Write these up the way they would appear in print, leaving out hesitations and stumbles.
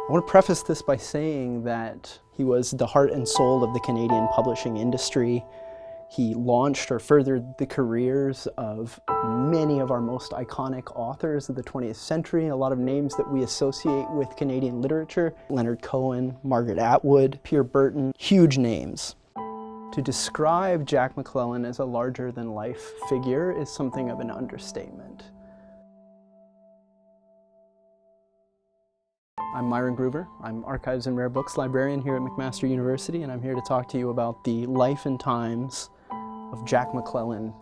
I want to preface this by saying that he was the heart and soul of the Canadian publishing industry. He launched or furthered the careers of many of our most iconic authors of the 20th century, a lot of names that we associate with Canadian literature. Leonard Cohen, Margaret Atwood, Pierre Berton, huge names. To describe Jack McClelland as a larger-than-life figure is something of an understatement. I'm Myron Gruber. I'm Archives and Rare Books librarian here at McMaster University, and I'm here to talk to you about the life and times of Jack McClelland,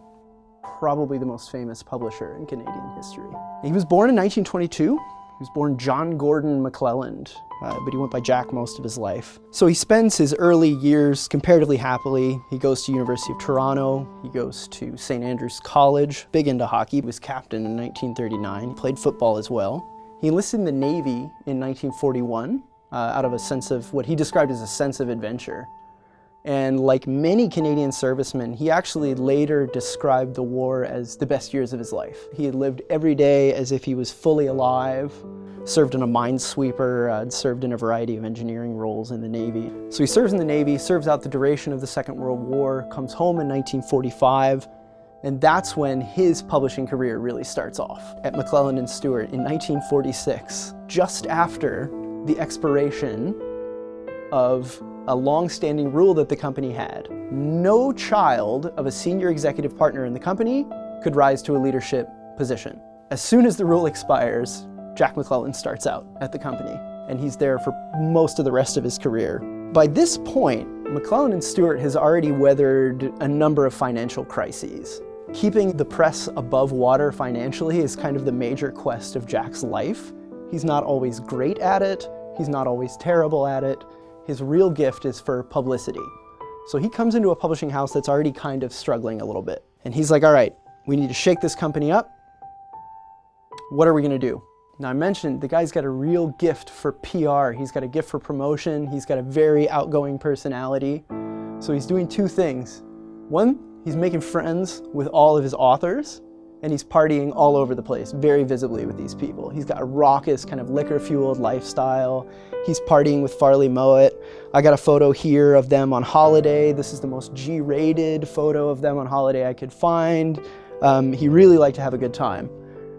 probably the most famous publisher in Canadian history. He was born in 1922. He was born John Gordon McClelland, but he went by Jack most of his life. So he spends his early years comparatively happily. He goes to University of Toronto. He goes to St. Andrew's College, big into hockey. He was captain in 1939. He played football as well. He enlisted in the Navy in 1941 out of a sense of what he described as a sense of adventure. And like many Canadian servicemen, he actually later described the war as the best years of his life. He had lived every day as if he was fully alive, served in a minesweeper, served in a variety of engineering roles in the Navy. So he serves in the Navy, serves out the duration of the Second World War, comes home in 1945, and that's when his publishing career really starts off at McClelland & Stewart in 1946, just after the expiration of a long-standing rule that the company had. No child of a senior executive partner in the company could rise to a leadership position. As soon as the rule expires, Jack McClelland starts out at the company, and he's there for most of the rest of his career. By this point, McClelland & Stewart has already weathered a number of financial crises. Keeping the press above water financially is kind of the major quest of Jack's life. He's not always great at it. He's not always terrible at it. His real gift is for publicity. So he comes into a publishing house that's already kind of struggling a little bit. And he's like, all right, we need to shake this company up. What are we gonna do? Now I mentioned the guy's got a real gift for PR. He's got a gift for promotion. He's got a very outgoing personality. So he's doing two things. One, he's making friends with all of his authors, and he's partying all over the place, very visibly with these people. He's got a raucous, kind of liquor-fueled lifestyle. He's partying with Farley Mowat. I got a photo here of them on holiday. This is the most G-rated photo of them on holiday I could find. He really liked to have a good time.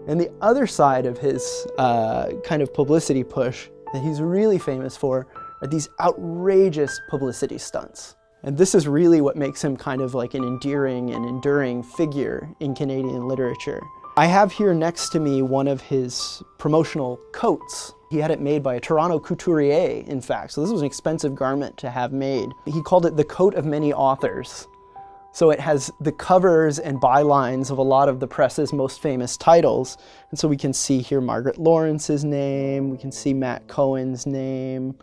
And the other side of his kind of publicity push that he's really famous for are these outrageous publicity stunts. And this is really what makes him kind of like an endearing and enduring figure in Canadian literature. I have here next to me one of his promotional coats. He had it made by a Toronto couturier, in fact, so this was an expensive garment to have made. He called it the coat of many authors. So it has the covers and bylines of a lot of the press's most famous titles. And so we can see here Margaret Lawrence's name, we can see Matt Cohen's name,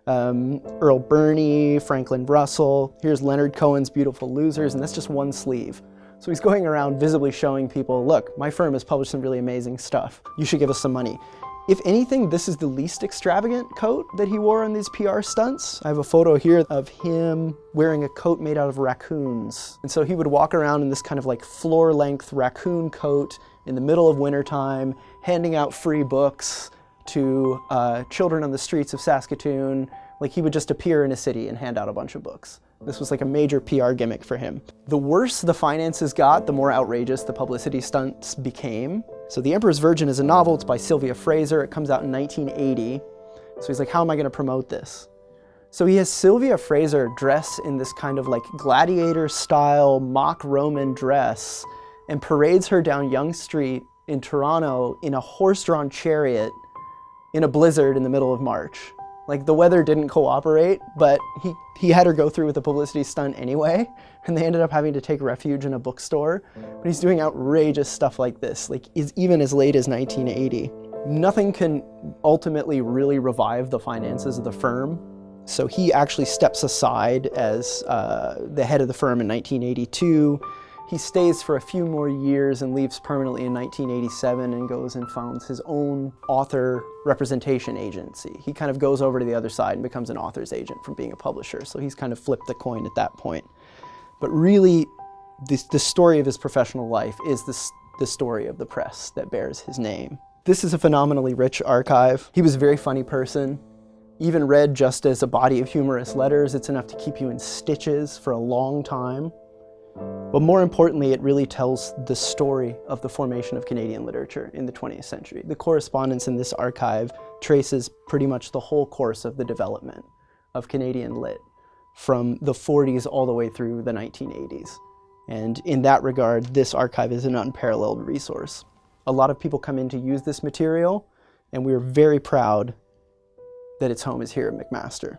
Earl Birney, Franklin Russell. Here's Leonard Cohen's Beautiful Losers, and that's just one sleeve. So he's going around visibly showing people, look, my firm has published some really amazing stuff. You should give us some money. If anything, this is the least extravagant coat that he wore on these PR stunts. I have a photo here of him wearing a coat made out of raccoons. And so he would walk around in this kind of like floor-length raccoon coat in the middle of wintertime, handing out free books to children on the streets of Saskatoon. Like he would just appear in a city and hand out a bunch of books. This was like a major PR gimmick for him. The worse the finances got, the more outrageous the publicity stunts became. So The Emperor's Virgin is a novel. It's by Sylvia Fraser. It comes out in 1980. So he's like, how am I going to promote this? So he has Sylvia Fraser dress in this kind of like gladiator-style mock Roman dress and parades her down Yonge Street in Toronto in a horse-drawn chariot in a blizzard in the middle of March. Like the weather didn't cooperate, but he had her go through with the publicity stunt anyway, and they ended up having to take refuge in a bookstore. But he's doing outrageous stuff like this, like even as late as 1980. Nothing can ultimately really revive the finances of the firm. So he actually steps aside as the head of the firm in 1982. He stays for a few more years and leaves permanently in 1987 and goes and founds his own author representation agency. He kind of goes over to the other side and becomes an author's agent from being a publisher. So he's kind of flipped the coin at that point. But really, the story of his professional life is the story of the press that bears his name. This is a phenomenally rich archive. He was a very funny person. Even read just as a body of humorous letters, it's enough to keep you in stitches for a long time. But more importantly, it really tells the story of the formation of Canadian literature in the 20th century. The correspondence in this archive traces pretty much the whole course of the development of Canadian lit, from the 40s all the way through the 1980s. And in that regard, this archive is an unparalleled resource. A lot of people come in to use this material, and we're very proud that its home is here at McMaster.